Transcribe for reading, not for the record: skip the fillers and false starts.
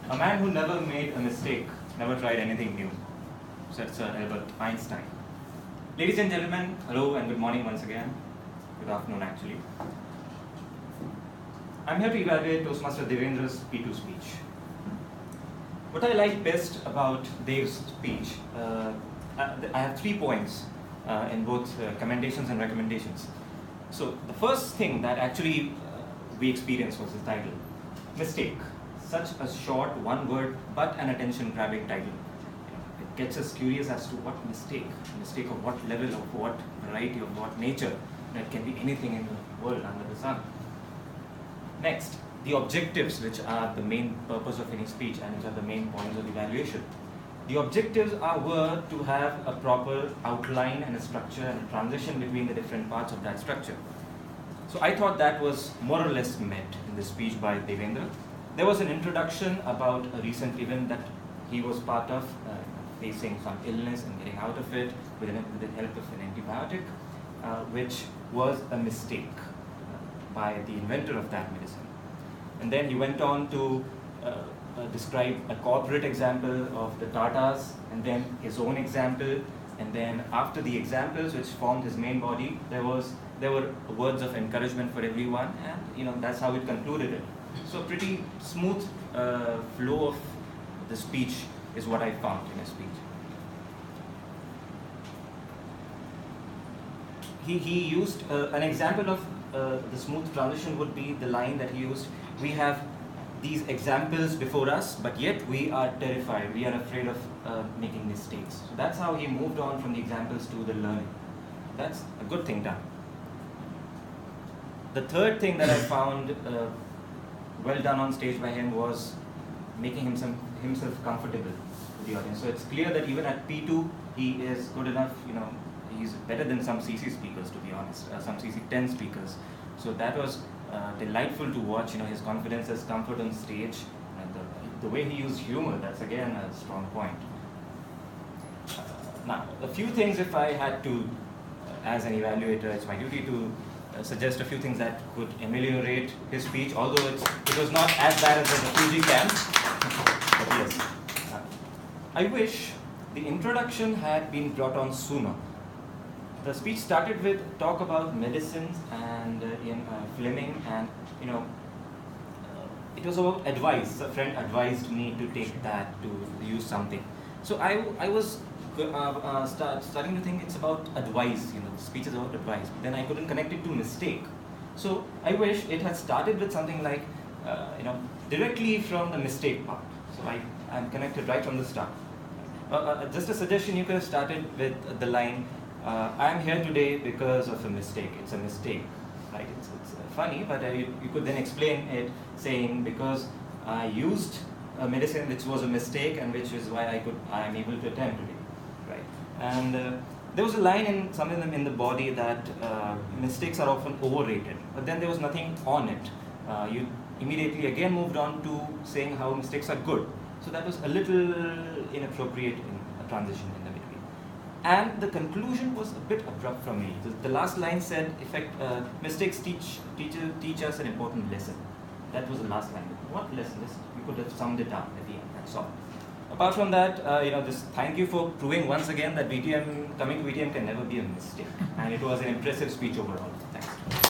A man who never made a mistake, never tried anything new, said Sir Albert Einstein. Ladies and gentlemen, hello and good morning once again. Good afternoon actually. I'm here to evaluate Toastmaster Devendra's P2 speech. What I like best about Dev's speech, I have 3 points in both commendations and recommendations. So the first thing that actually we experienced was the title, Mistake. Such a short, one word, but an attention-grabbing title. It gets us curious as to what mistake of what level, of what variety, of what nature. It can be anything in the world under the sun. Next, the objectives, which are the main purpose of any speech and which are the main points of evaluation. The objectives were to have a proper outline and a structure and a transition between the different parts of that structure. So I thought that was more or less met in the speech by Devendra. There was an introduction about a recent event that he was part of, facing some illness and getting out of it with the help of an antibiotic, which was a mistake by the inventor of that medicine. And then he went on to describe a corporate example of the Tatas, and then his own example, and then after the examples which formed his main body, there were words of encouragement for everyone, and that's how it concluded it. So pretty smooth flow of the speech is what I found in his speech. He used an example of the smooth transition would be the line that he used, we have these examples before us, but yet we are terrified, we are afraid of making mistakes. So that's how he moved on from the examples to the learning. That's a good thing done. The third thing that I found well done on stage by him was making himself comfortable to the audience. So it's clear that even at P2, he is good enough, he's better than some CC speakers, to be honest, some CC10 speakers. So that was delightful to watch, his confidence, his comfort on stage, and the way he used humor, that's again a strong point. Now, a few things if I had to, as an evaluator, it's my duty to suggest a few things that could ameliorate his speech, although it was not as bad as the refugee camp. But yes, I wish the introduction had been brought on sooner. The speech started with talk about medicines and Fleming, and it was about advice. A friend advised me to take that to use something. So I was starting to think it's about advice. The speech is about advice. Then I couldn't connect it to mistake. So I wish it had started with something like directly from the mistake part. So I'm connected right from the start. Just a suggestion, you could have started with the line, I am here today because of a mistake. It's a mistake, right? It's funny, but you could then explain it saying because I used a medicine which was a mistake and which is why I am able to attend today, right? And there was a line somewhere in the body that mistakes are often overrated, but then there was nothing on it. You immediately again moved on to saying how mistakes are good. So that was a little inappropriate in a transition in the between. And the conclusion was a bit abrupt from me. The last line said, mistakes teach us an important lesson. That was the last line. What lesson? You could have summed it up at the end, that's all. Apart from that, thank you for proving once again that coming to VTM can never be a mistake. And it was an impressive speech overall. Thanks.